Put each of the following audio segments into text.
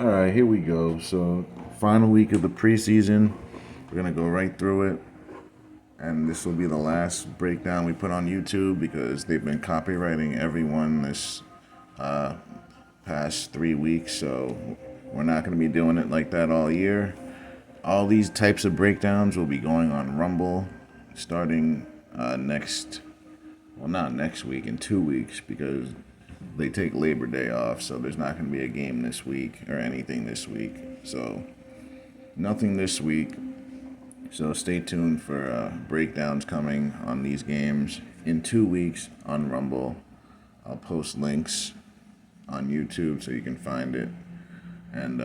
All right, here we go. So, final week of the preseason. We're going to go right through it. And this will be the last breakdown we put on YouTube because they've been copywriting everyone this past 3 weeks. So, we're not going to be doing it like that all year. All these types of breakdowns will be going on Rumble starting not next week, in 2 weeks because they take Labor Day off, so there's not going to be a game this week or anything this week. So nothing this week. So stay tuned for breakdowns coming on these games in 2 weeks on Rumble. I'll post links on YouTube so you can find it. And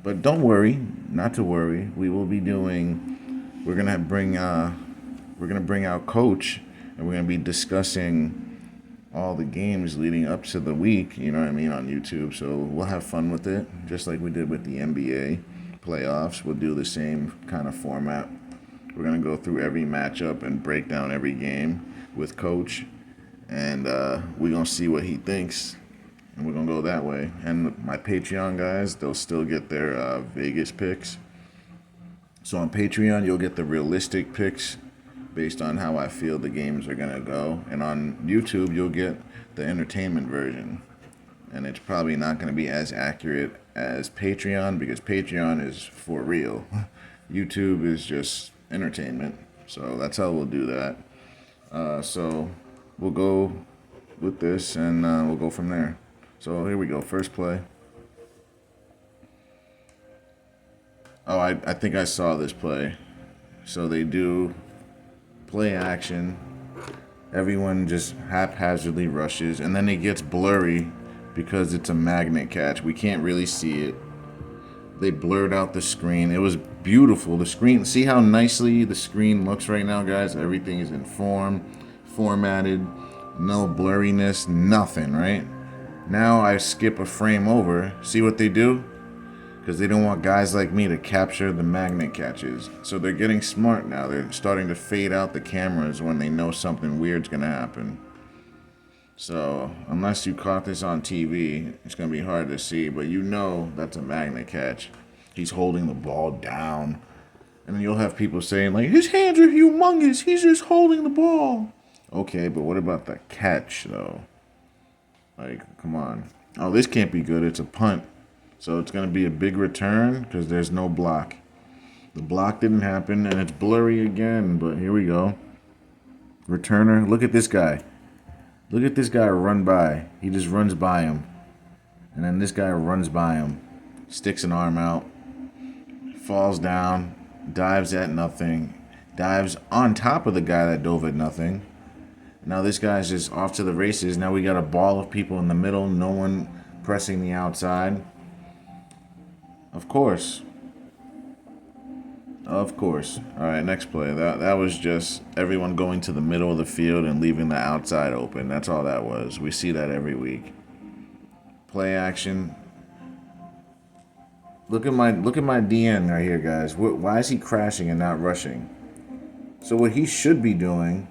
but don't worry, not to worry. We will be doing. We're gonna bring out Coach, and we're gonna be discussing all the games leading up to the week, you know what I mean, on YouTube. So we'll have fun with it, just like we did with the NBA playoffs. We'll do the same kind of format. We're going to go through every matchup and break down every game with Coach, and we're going to see what he thinks, and we're going to go that way. And my Patreon guys, they'll still get their Vegas picks. So on Patreon, you'll get the realistic picks based on how I feel the games are going to go. And on YouTube, you'll get the entertainment version. And it's probably not going to be as accurate as Patreon because Patreon is for real. YouTube is just entertainment. So that's how we'll do that. So we'll go with this and we'll go from there. So here we go. First play. Oh, I think I saw this play. So they do play action. Everyone just haphazardly rushes, and then it gets blurry because it's a magnet catch. We can't really see it. They blurred out the screen. It was beautiful. The screen, see how nicely the screen looks right now, guys? Everything is in formatted, no blurriness, nothing, right? Now I skip a frame over. See what they do? Because they don't want guys like me to capture the magnet catches. So they're getting smart now. They're starting to fade out the cameras when they know something weird's going to happen. So unless you caught this on TV, it's going to be hard to see, but you know that's a magnet catch. He's holding the ball down. And then you'll have people saying, like, his hands are humongous. He's just holding the ball. Okay, but what about the catch, though? Like, come on. Oh, this can't be good. It's a punt. So it's going to be a big return because there's no block. The block didn't happen, and it's blurry again, but here we go. Returner. Look at this guy. Look at this guy run by. He just runs by him. And then this guy runs by him. Sticks an arm out. Falls down. Dives at nothing. Dives on top of the guy that dove at nothing. Now this guy's just off to the races. Now we got a ball of people in the middle. No one pressing the outside. Of course. Of course. All right, next play. That was just everyone going to the middle of the field and leaving the outside open. That's all that was. We see that every week. Play action. Look at my DN right here, guys. Why is he crashing and not rushing? So what he should be doing,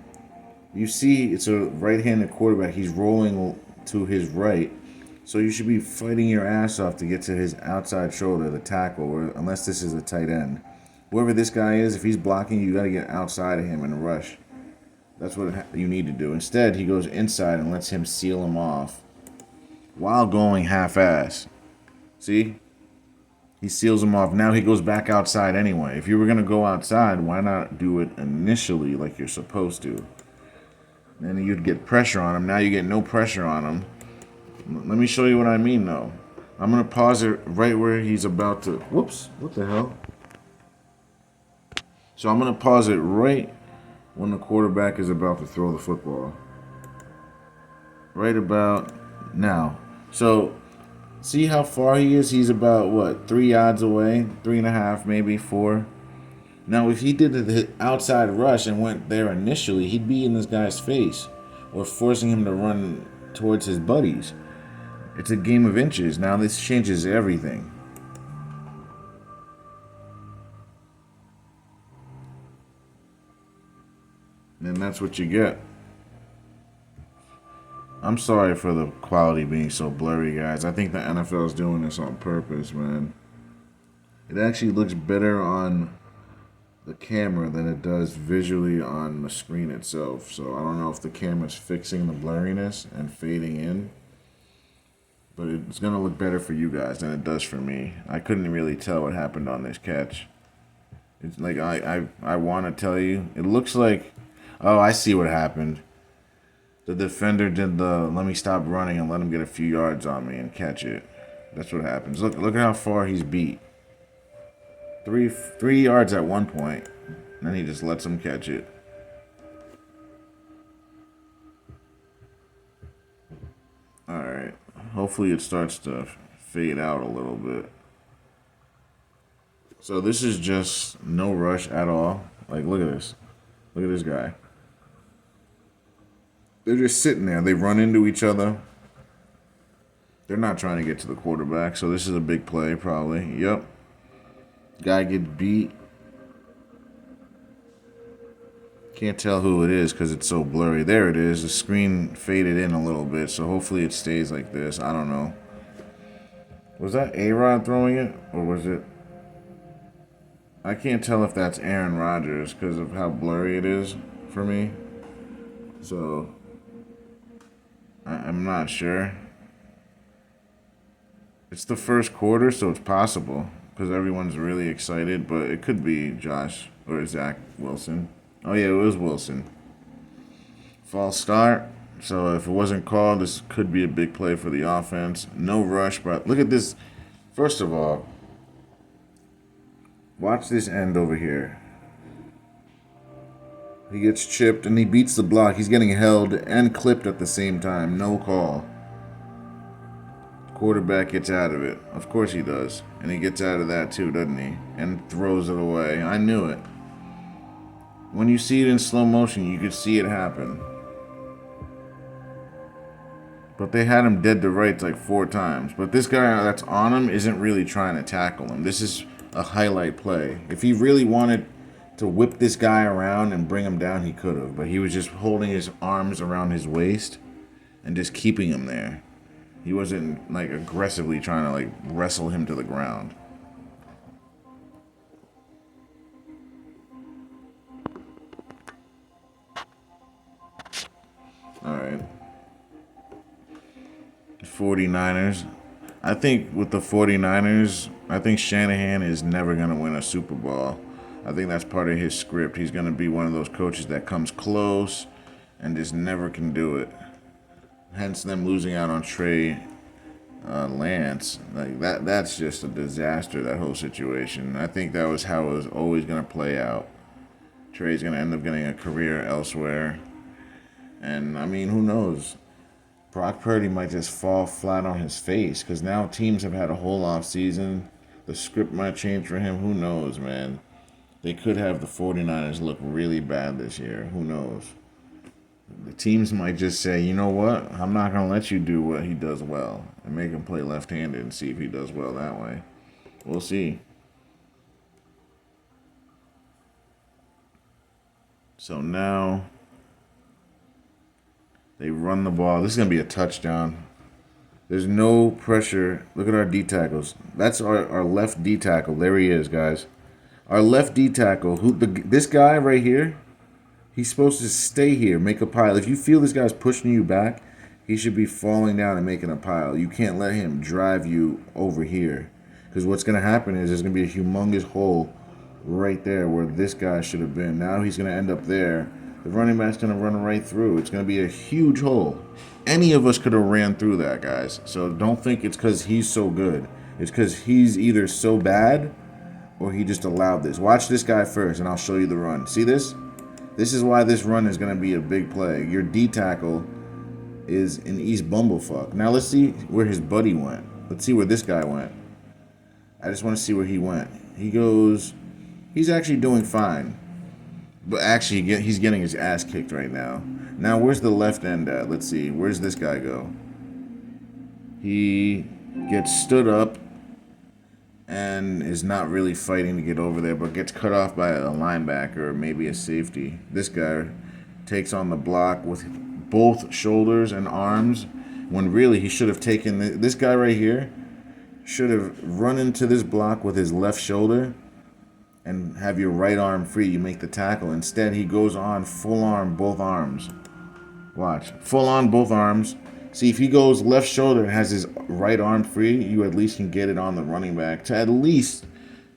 you see it's a right-handed quarterback. He's rolling to his right. So you should be fighting your ass off to get to his outside shoulder, the tackle, or unless this is a tight end. Whoever this guy is, if he's blocking you, got to get outside of him and rush. That's what you need to do. Instead, he goes inside and lets him seal him off while going half-ass. See? He seals him off. Now he goes back outside anyway. If you were going to go outside, why not do it initially like you're supposed to? Then you'd get pressure on him. Now you get no pressure on him. Let me show you what I mean, though. I'm going to pause it right where he's about to... Whoops. What the hell? So I'm going to pause it right when the quarterback is about to throw the football. Right about now. So, see how far he is? He's about, what, 3 yards away? 3.5, maybe 4. Now, if he did the outside rush and went there initially, he'd be in this guy's face or forcing him to run towards his buddies. It's a game of inches. Now this changes everything. And that's what you get. I'm sorry for the quality being so blurry, guys. I think the NFL is doing this on purpose, man. It actually looks better on the camera than it does visually on the screen itself. So I don't know if the camera's fixing the blurriness and fading in, but it's gonna look better for you guys than it does for me. I couldn't really tell what happened on this catch. It's like I want to tell you. It looks like, oh, I see what happened. The defender did the let me stop running and let him get a few yards on me and catch it. That's what happens. Look at how far he's beat. Three yards at one point, and then he just lets him catch it. All right. Hopefully it starts to fade out a little bit. So this is just no rush at all. Like look at this. Look at this guy. They're just sitting there. They run into each other. They're not trying to get to the quarterback, so this is a big play probably. Yep. Guy gets beat. Can't tell who it is because it's so blurry. There it is. The screen faded in a little bit, so hopefully it stays like this. I don't know. Was that A-Rod throwing it, or was it... I can't tell if that's Aaron Rodgers because of how blurry it is for me. So, I'm not sure. It's the first quarter, so it's possible because everyone's really excited, but it could be Josh or Zach Wilson. Oh, yeah, it was Wilson. False start. So if it wasn't called, this could be a big play for the offense. No rush, but look at this. First of all, watch this end over here. He gets chipped and he beats the block. He's getting held and clipped at the same time. No call. Quarterback gets out of it. Of course he does. And he gets out of that too, doesn't he? And throws it away. I knew it. When you see it in slow motion, you could see it happen. But they had him dead to rights like 4 times. But this guy that's on him isn't really trying to tackle him. This is a highlight play. If he really wanted to whip this guy around and bring him down, he could have. But he was just holding his arms around his waist and just keeping him there. He wasn't like aggressively trying to like wrestle him to the ground. All right. 49ers. I think with the 49ers, I think Shanahan is never going to win a Super Bowl. I think that's part of his script. He's going to be one of those coaches that comes close and just never can do it. Hence them losing out on Trey Lance. Like that's just a disaster, that whole situation. I think that was how it was always going to play out. Trey's going to end up getting a career elsewhere. And, I mean, who knows? Brock Purdy might just fall flat on his face because now teams have had a whole off season. The script might change for him. Who knows, man? They could have the 49ers look really bad this year. Who knows? The teams might just say, you know what? I'm not going to let you do what he does well and make him play left-handed and see if he does well that way. We'll see. So now they run the ball. This is going to be a touchdown. There's no pressure. Look at our D tackles. That's our left D tackle. There he is, guys. Our left D tackle. This guy right here, he's supposed to stay here, make a pile. If you feel this guy's pushing you back, he should be falling down and making a pile. You can't let him drive you over here. Because what's going to happen is there's going to be a humongous hole right there where this guy should have been. Now he's going to end up there. The running back's going to run right through. It's going to be a huge hole. Any of us could have ran through that, guys. So don't think it's because he's so good. It's because he's either so bad or he just allowed this. Watch this guy first, and I'll show you the run. See this? This is why this run is going to be a big play. Your D tackle is an East Bumblefuck. Now let's see where his buddy went. Let's see where this guy went. I just want to see where he went. He goes... He's actually doing fine. But actually, he's getting his ass kicked right now. Now, where's the left end at? Let's see. Where's this guy go? He gets stood up and is not really fighting to get over there, but gets cut off by a linebacker or maybe a safety. This guy takes on the block with both shoulders and arms, when really he should have taken this guy right here should have run into this block with his left shoulder and have your right arm free. You make the tackle. Instead, he goes on full arm, both arms. Watch. Full on, both arms. See, if he goes left shoulder and has his right arm free, you at least can get it on the running back to at least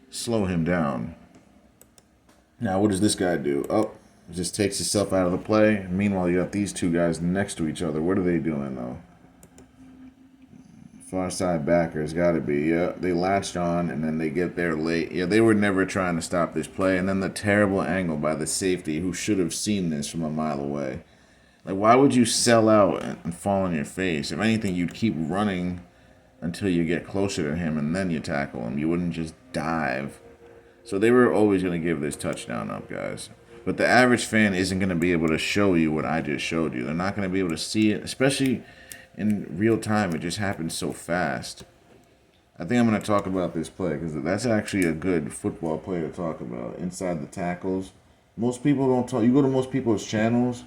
slow him down. Now, what does this guy do? Oh, just takes himself out of the play. Meanwhile, you got these two guys next to each other. What are they doing, though? Far side backers, got to be. Yeah, they latched on, and then they get there late. Yeah, they were never trying to stop this play. And then the terrible angle by the safety, who should have seen this from a mile away. Like, why would you sell out and fall on your face? If anything, you'd keep running until you get closer to him, and then you tackle him. You wouldn't just dive. So they were always going to give this touchdown up, guys. But the average fan isn't going to be able to show you what I just showed you. They're not going to be able to see it, especially in real time. It just happens so fast. I think I'm going to talk about this play because that's actually a good football play to talk about. Inside the tackles. Most people don't talk. You go to most people's channels,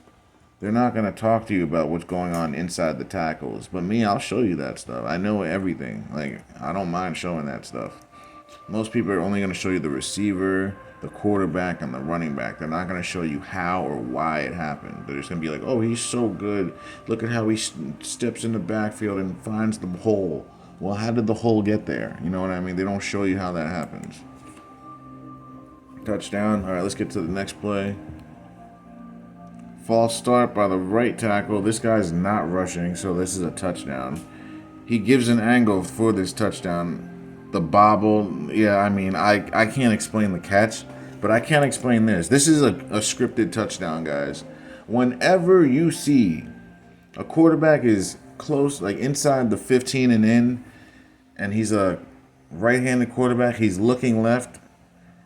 they're not going to talk to you about what's going on inside the tackles. But me, I'll show you that stuff. I know everything. Like, I don't mind showing that stuff. Most people are only going to show you the receiver, the quarterback, and the running back. They're not going to show you how or why it happened. They're just going to be like, oh, he's so good. Look at how he steps in the backfield and finds the hole. Well, how did the hole get there? You know what I mean? They don't show you how that happens. Touchdown. All right, let's get to the next play. False start by the right tackle. This guy's not rushing, so this is a touchdown. He gives an angle for this touchdown. The bobble, yeah, I mean, I can't explain the catch, but I can't explain this. This is a scripted touchdown, guys. Whenever you see a quarterback is close, like inside the 15 and in, and he's a right-handed quarterback, he's looking left,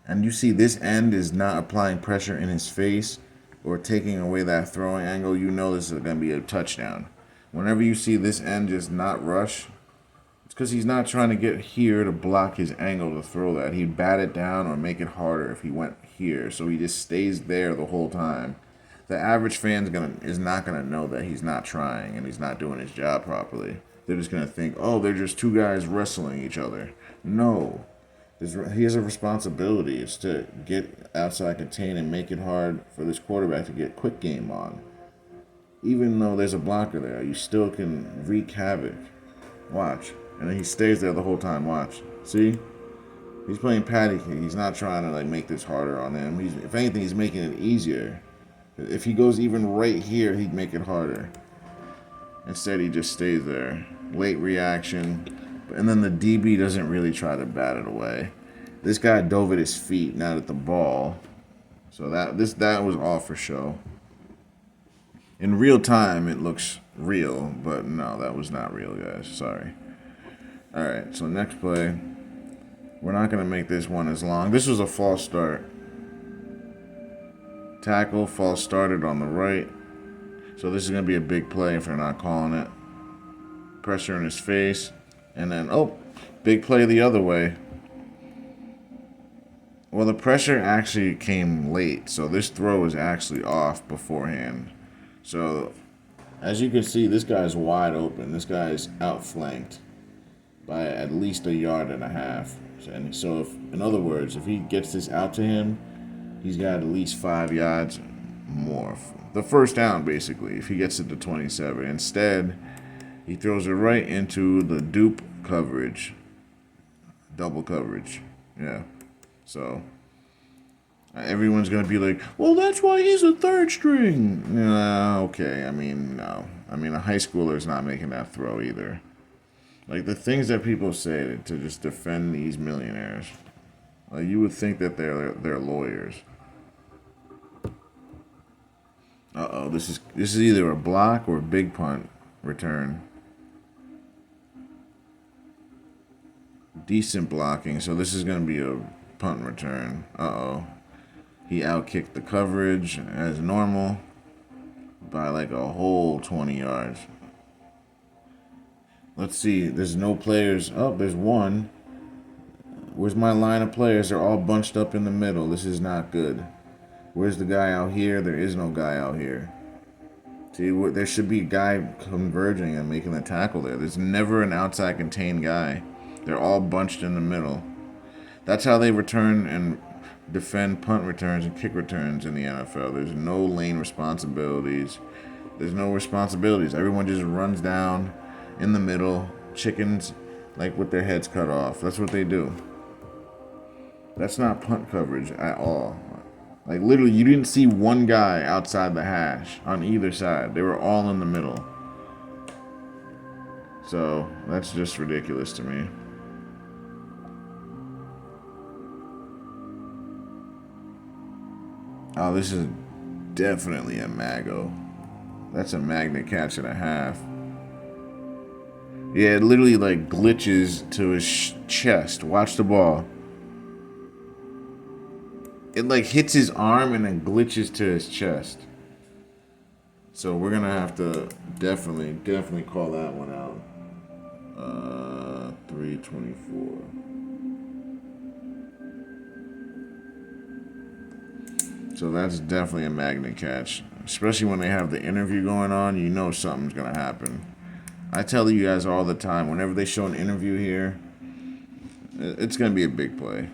and you see this end is not applying pressure in his face or taking away that throwing angle, you know this is going to be a touchdown. Whenever you see this end just not rush, it's because he's not trying to get here to block his angle to throw that. He'd bat it down or make it harder if he went here. So he just stays there the whole time. The average fan is not gonna know that he's not trying and he's not doing his job properly. They're just gonna think, oh, they're just two guys wrestling each other. No, he has a responsibility. It's to get outside contain and make it hard for this quarterback to get quick game on. Even though there's a blocker there, you still can wreak havoc. Watch. And then he stays there the whole time. Watch. See? He's playing patty cake. He's not trying to make this harder on him. If anything, he's making it easier. If he goes even right here, he'd make it harder. Instead, he just stays there. Late reaction. And then the DB doesn't really try to bat it away. This guy dove at his feet, not at the ball. So that was all for show. In real time, it looks real, but no, that was not real, guys. Sorry. All right, so next play. We're not going to make this one as long. This was a false start. Tackle, false started on the right. So this is going to be a big play if they're not calling it. Pressure in his face. And then, oh, big play the other way. Well, the pressure actually came late, so this throw is actually off beforehand. So, as you can see, this guy's wide open. This guy's outflanked by at least 1.5 yards. And so, in other words, if he gets this out to him, he's got at least 5 yards more. The first down, basically, if he gets it to 27. Instead, he throws it right into the dupe coverage. Double coverage. Yeah. So, everyone's going to be like, well, that's why he's a third string. Okay. I mean, no. I mean, a high schooler's not making that throw either. Like, the things that people say to just defend these millionaires. Like, you would think that they're lawyers. Uh-oh, this is either a block or a big punt return. Decent blocking, so this is going to be a punt return. Uh-oh. He outkicked the coverage as normal by like a whole 20 yards. Let's see. There's no players. Oh, there's one. Where's my line of players? They're all bunched up in the middle. This is not good. Where's the guy out here? There is no guy out here. See, there should be a guy converging and making the tackle there. There's never an outside contained guy. They're all bunched in the middle. That's how they return and defend punt returns and kick returns in the NFL. There's no lane responsibilities. There's no responsibilities. Everyone just runs down in the middle, chickens, like with their heads cut off. That's what they do. That's not punt coverage at all. Like literally, you didn't see one guy outside the hash on either side. They were all in the middle. So that's just ridiculous to me. Oh, this is definitely a Mago. That's a magnet catch and a half. Yeah, it literally like glitches to his chest. Watch the ball. It like hits his arm and then glitches to his chest. So we're gonna have to definitely call that one out. 324. So that's definitely a magnet catch. Especially when they have the interview going on, you know something's gonna happen. I tell you guys all the time, whenever they show an interview here, it's gonna be a big play.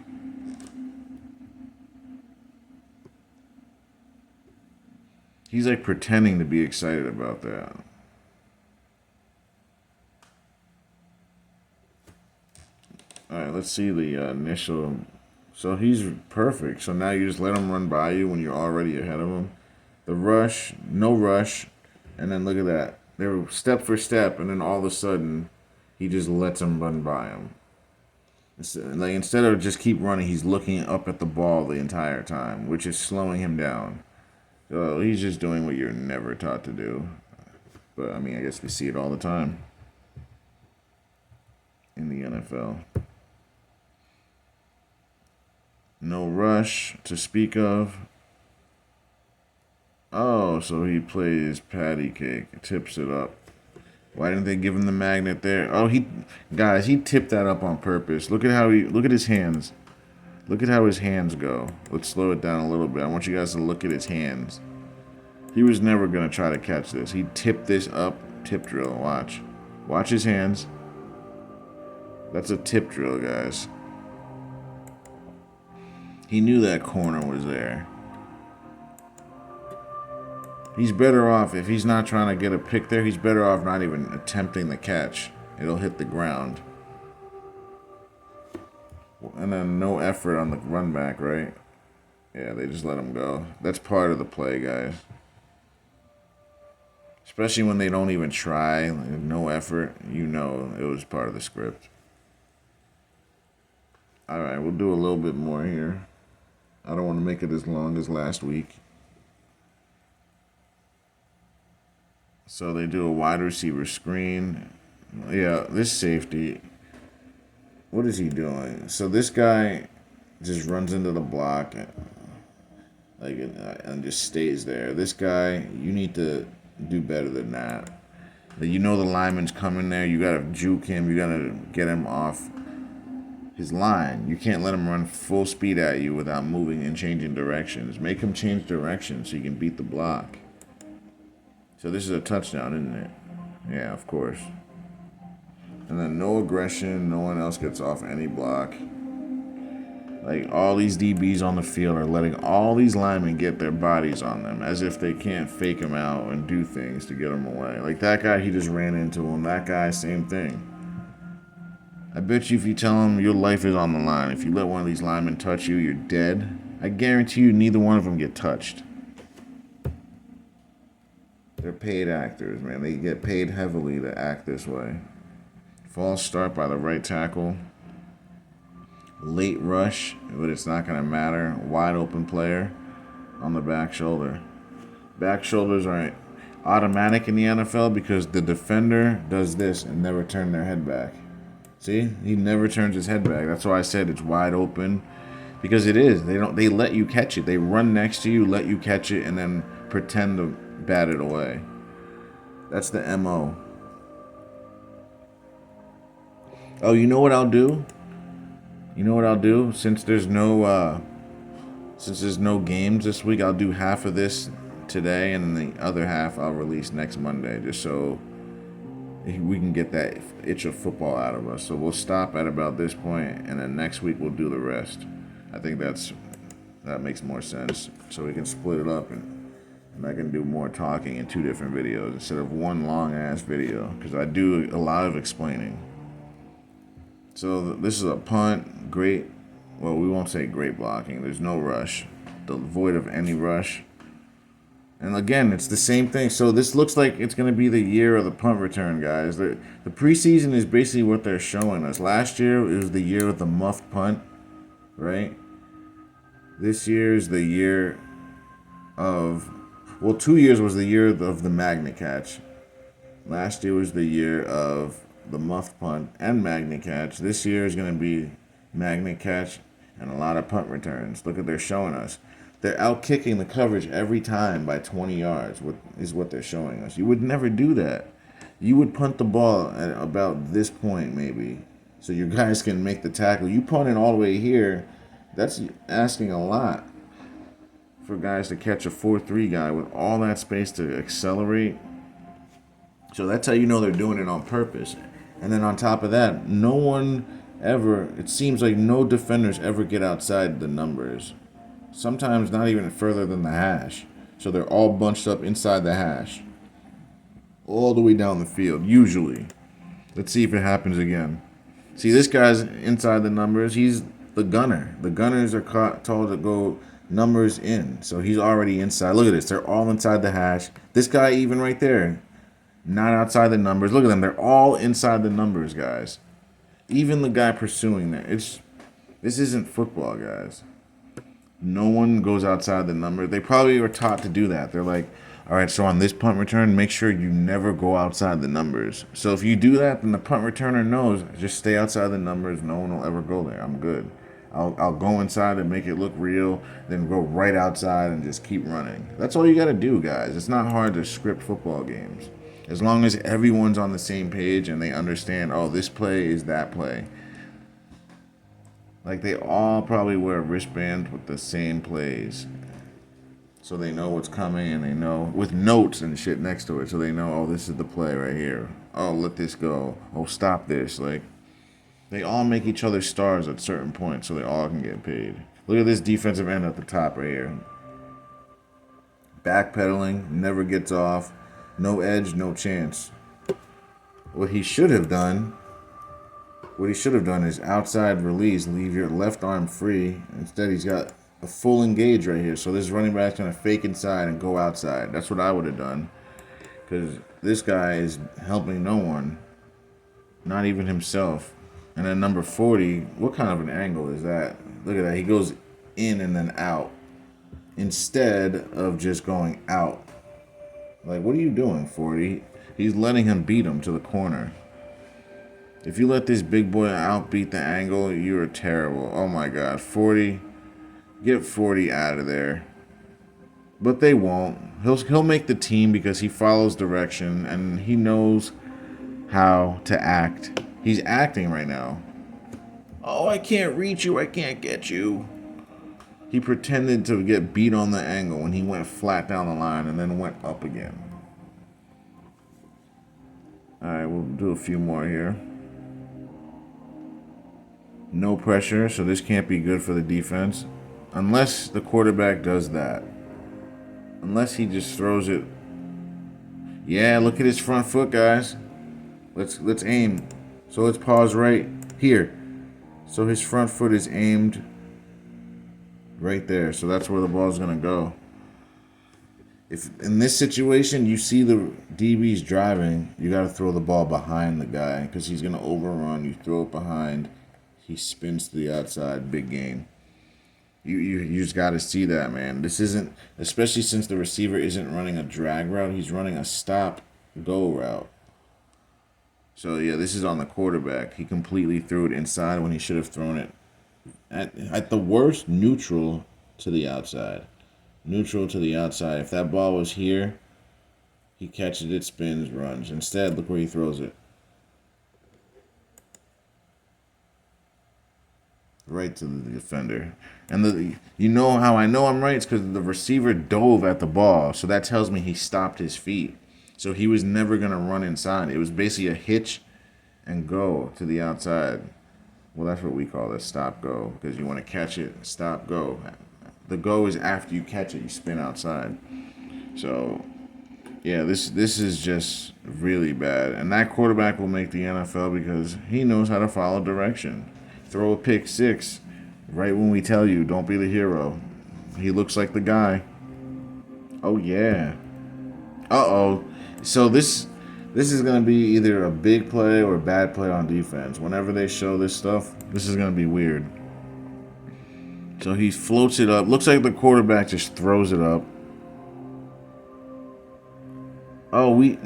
He's like pretending to be excited about that. Alright, let's see the initial. So he's perfect. So now you just let him run by you when you're already ahead of him. The rush, no rush, and then look at that. They were step for step, and then all of a sudden, he just lets him run by him. Like instead of just keep running, he's looking up at the ball the entire time, which is slowing him down. So he's just doing what you're never taught to do. But I mean, I guess we see it all the time in the NFL. No rush to speak of. Oh, so he plays patty cake, tips it up. Why didn't they give him the magnet there? Oh, he tipped that up on purpose. Look at his hands. Look at how his hands go. Let's slow it down a little bit. I want you guys to look at his hands. He was never gonna try to catch this. He tipped this up, tip drill. Watch his hands. That's a tip drill, guys. He knew that corner was there. He's better off, if he's not trying to get a pick there, he's better off not even attempting the catch. It'll hit the ground. And then no effort on the run back, right? Yeah, they just let him go. That's part of the play, guys. Especially when they don't even try, like, no effort, you know it was part of the script. Alright, we'll do a little bit more here. I don't want to make it as long as last week. So they do a wide receiver screen. Yeah, this safety. What is he doing? So this guy just runs into the block and just stays there. This guy, you need to do better than that. You know the lineman's coming there. You got to juke him. You got to get him off his line. You can't let him run full speed at you without moving and changing directions. Make him change directions so you can beat the block. So this is a touchdown, isn't it? Yeah, of course. And then no aggression. No one else gets off any block. Like, all these DBs on the field are letting all these linemen get their bodies on them as if they can't fake them out and do things to get them away. Like that guy, he just ran into him. That guy, same thing. I bet you if you tell him your life is on the line, if you let one of these linemen touch you, you're dead. I guarantee you neither one of them get touched. They're paid actors, man. They get paid heavily to act this way. False start by the right tackle. Late rush, but it's not going to matter. Wide open player on the back shoulder. Back shoulders are automatic in the NFL because the defender does this and never turn their head back. See? He never turns his head back. That's why I said it's wide open. Because it is. They let you catch it. They run next to you, let you catch it, and then pretend to bat it away. That's the MO. Oh, you know what I'll do? Since there's no games this week, I'll do half of this today, and then the other half I'll release next Monday, just so we can get that itch of football out of us. So we'll stop at about this point, and then next week we'll do the rest. I think that makes more sense. So we can split it up, and I can do more talking in 2 different videos instead of one long ass video, because I do a lot of explaining. So this is a punt. Great. Well, we won't say great blocking. There's no rush. Devoid of any rush. And again, it's the same thing. So this looks like it's going to be the year of the punt return, guys. The preseason is basically what they're showing us. Last year, it was the year of the muffed punt, right? This year is the year of... Well, 2 years was the year of the magnet catch. Last year was the year of the muffed punt and magnet catch. This year is going to be magnet catch and a lot of punt returns. Look at they're showing us. They're out kicking the coverage every time by 20 yards, is what they're showing us. You would never do that. You would punt the ball at about this point, maybe, so your guys can make the tackle. You punt it all the way here, that's asking a lot for guys to catch a 4-3 guy with all that space to accelerate. So that's how you know they're doing it on purpose. And then on top of that, no one ever, it seems like no defenders ever get outside the numbers. Sometimes not even further than the hash. So they're all bunched up inside the hash. All the way down the field, usually. Let's see if it happens again. See, this guy's inside the numbers. He's the gunner. The gunners are told to go numbers in. So he's already inside. Look at this. They're all inside the hash. This guy even right there, not outside the numbers. Look at them. They're all inside the numbers, guys. Even the guy pursuing that. This isn't football, guys. No one goes outside the number. They probably were taught to do that. They're like, all right, so on this punt return, make sure you never go outside the numbers. So if you do that, then the punt returner knows, just stay outside the numbers. No one will ever go there. I'm good. I'll go inside and make it look real, then go right outside and just keep running. That's all you got to do, guys. It's not hard to script football games. As long as everyone's on the same page and they understand, oh, this play is that play. Like, they all probably wear a wristband with the same plays. So they know what's coming, and they know, with notes and shit next to it, so they know, oh, this is the play right here. Oh, let this go. Oh, stop this. Like, they all make each other stars at certain points, so they all can get paid. Look at this defensive end at the top right here. Backpedaling, never gets off. No edge, no chance. What he should have done is outside release, leave your left arm free. Instead, he's got a full engage right here. So this running back's going to fake inside and go outside. That's what I would have done. Because this guy is helping no one. Not even himself. And then number 40, what kind of an angle is that? Look at that. He goes in and then out. Instead of just going out. Like, what are you doing, 40? He's letting him beat him to the corner. If you let this big boy outbeat the angle, you are terrible. Oh my God, 40. Get 40 out of there. But they won't. He'll make the team because he follows direction and he knows how to act. He's acting right now. Oh, I can't reach you. I can't get you. He pretended to get beat on the angle when he went flat down the line and then went up again. All right, we'll do a few more here. No pressure, so this can't be good for the defense. Unless the quarterback does that. Unless he just throws it. Yeah, look at his front foot, guys. Let's aim. So let's pause right here. So his front foot is aimed right there. So that's where the ball's going to go. If in this situation you see the DB's driving, you got to throw the ball behind the guy because he's going to overrun. You throw it behind. He spins to the outside. Big game. You just got to see that, man. This isn't, especially since the receiver isn't running a drag route. He's running a stop-go route. So, yeah, this is on the quarterback. He completely threw it inside when he should have thrown it, at the worst, neutral to the outside. Neutral to the outside. If that ball was here, he catches it, spins, runs. Instead, look where he throws it. right to the defender. And you know how I know I'm right? It's because the receiver dove at the ball. So that tells me he stopped his feet. So he was never going to run inside. It was basically a hitch and go to the outside. Well, that's what we call it, stop go, because you want to catch it, stop go. The go is after you catch it, you spin outside. So, yeah, this is just really bad. And that quarterback will make the NFL because he knows how to follow direction. Throw a pick six right when we tell you, don't be the hero. He looks like the guy. Oh, yeah. Uh-oh. So this is going to be either a big play or a bad play on defense. Whenever they show this stuff, this is going to be weird. So he floats it up. Looks like the quarterback just throws it up. Oh, we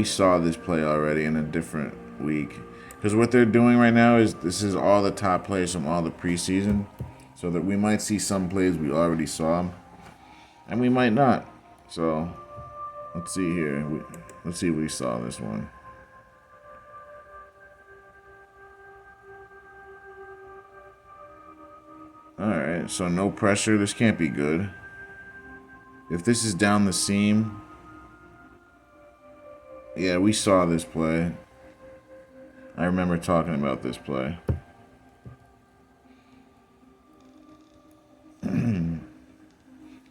saw this play already in a different week. Because what they're doing right now is this is all the top plays from all the preseason. So that we might see some plays we already saw. And we might not. So let's see here. Let's see if we saw this one. Alright, so no pressure. This can't be good. If this is down the seam. Yeah, we saw this play. I remember talking about this play.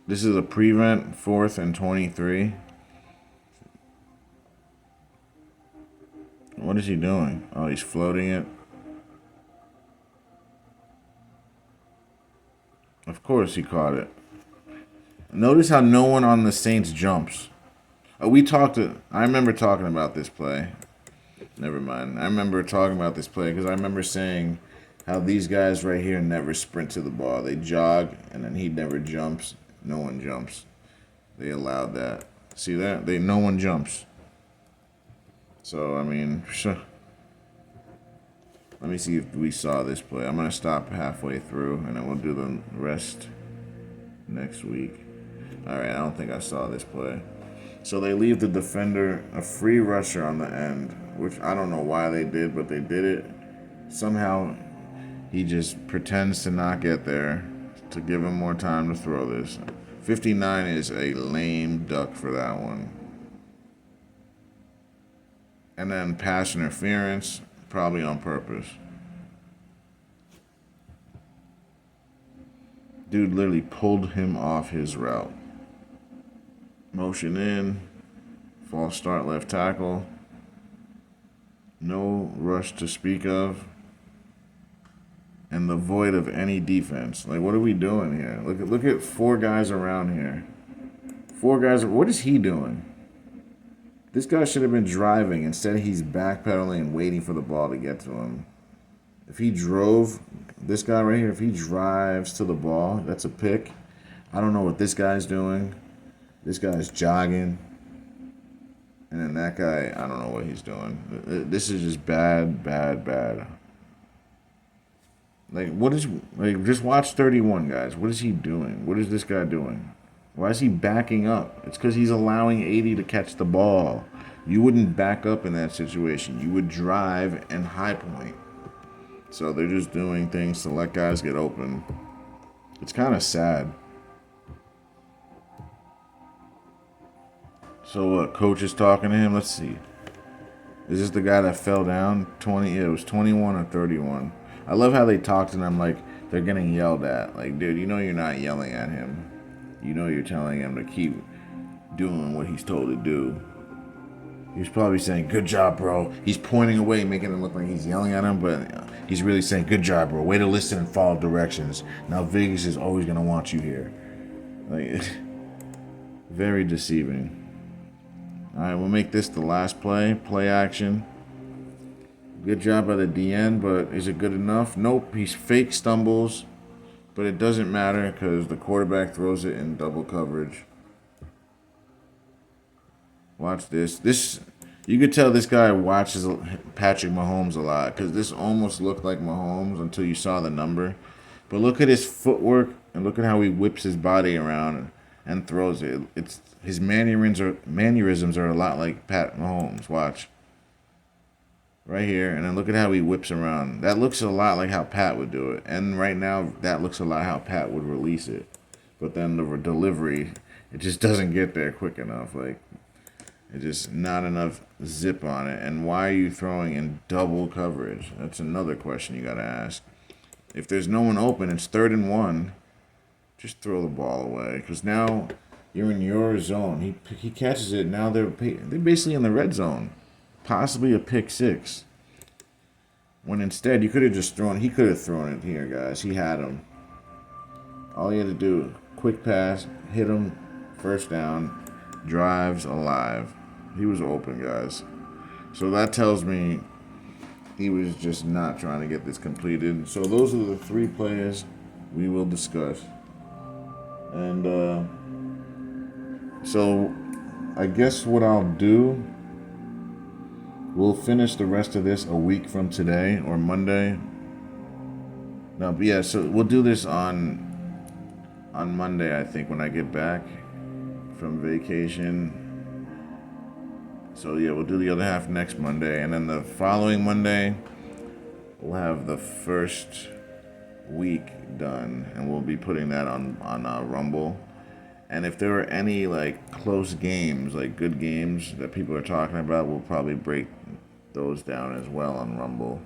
This is a prevent, 4th and 23. What is he doing? Oh, he's floating it. Of course he caught it. Notice how no one on the Saints jumps. I remember talking about this play. Never mind. I remember talking about this play because I remember saying how these guys right here never sprint to the ball. They jog, and then he never jumps. No one jumps. They allowed that. See that? No one jumps. So, I mean, sure. Let me see if we saw this play. I'm going to stop halfway through, and then we'll do the rest next week. All right, I don't think I saw this play. So they leave the defender a free rusher on the end, which I don't know why they did, but they did it. Somehow he just pretends to not get there to give him more time to throw this. 59 is a lame duck for that one. And then pass interference, probably on purpose. Dude literally pulled him off his route. Motion in, false start left tackle. No rush to speak of. And the void of any defense. Like, what are we doing here? Look at 4 guys around here. 4 guys. What is he doing? This guy should have been driving. Instead, he's backpedaling and waiting for the ball to get to him. If he drove, this guy right here, if he drives to the ball, that's a pick. I don't know what this guy's doing. This guy's jogging. And then that guy, I don't know what he's doing. This is just bad, bad, bad. Just watch 31, guys. What is he doing? What is this guy doing? Why is he backing up? It's because he's allowing 80 to catch the ball. You wouldn't back up in that situation. You would drive and high point. So they're just doing things to let guys get open. It's kind of sad. So coach is talking to him. Let's see. Is this the guy that fell down? 20. Yeah, it was 21 or 31. I love how they talk to them like they're getting yelled at. Like, dude, you know you're not yelling at him. You know you're telling him to keep doing what he's told to do. He's probably saying, good job, bro. He's pointing away, making it look like he's yelling at him, but he's really saying, good job, bro. Way to listen and follow directions. Now Vegas is always going to want you here. Like, very deceiving. All right, we'll make this the last play. Play action. Good job by the DN, but is it good enough? Nope, he's fake stumbles, but it doesn't matter because the quarterback throws it in double coverage. Watch this. You could tell this guy watches Patrick Mahomes a lot because this almost looked like Mahomes until you saw the number. But look at his footwork and look at how he whips his body around and throws it. It's his mannerisms are a lot like Pat Mahomes. Watch. right here, and then look at how he whips around. That looks a lot like how Pat would do it. And right now, that looks a lot how Pat would release it. But then the delivery, it just doesn't get there quick enough. Like, it's just not enough zip on it. And why are you throwing in double coverage? That's another question you got to ask. If there's no one open, it's 3rd and 1. Just throw the ball away, because now you're in your zone. He catches it. Now they're basically in the red zone, possibly a pick six. When instead you could have just thrown. He could have thrown it here, guys. He had him. All he had to do, quick pass, hit him, first down, drives alive. He was open, guys. So that tells me he was just not trying to get this completed. So those are the 3 players we will discuss. And so I guess what I'll do, we'll finish the rest of this a week from today or Monday. No, but yeah, so we'll do this on Monday, I think, when I get back from vacation. So yeah, we'll do the other half next Monday, and then the following Monday we'll have the first week done, and we'll be putting that on Rumble. And if there are any like close games, like good games that people are talking about, we'll probably break those down as well on Rumble.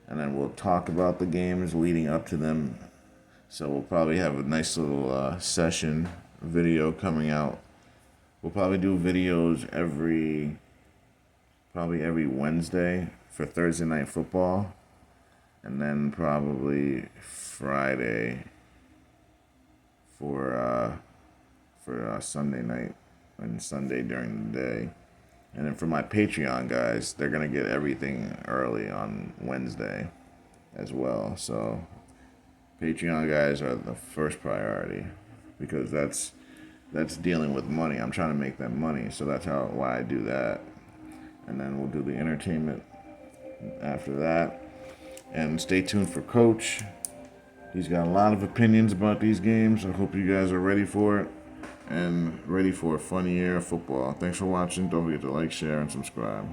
And then we'll talk about the games leading up to them. So we'll probably have a nice little session video coming out. We'll probably do videos every Wednesday for Thursday Night Football. And then probably Friday for Sunday night and Sunday during the day. And then for my Patreon guys, they're going to get everything early on Wednesday as well. So Patreon guys are the first priority, because that's dealing with money. I'm trying to make them money, so that's why I do that. And then we'll do the entertainment after that. And stay tuned for Coach. He's got a lot of opinions about these games. I hope you guys are ready for it and ready for a fun year of football. Thanks for watching. Don't forget to like, share, and subscribe.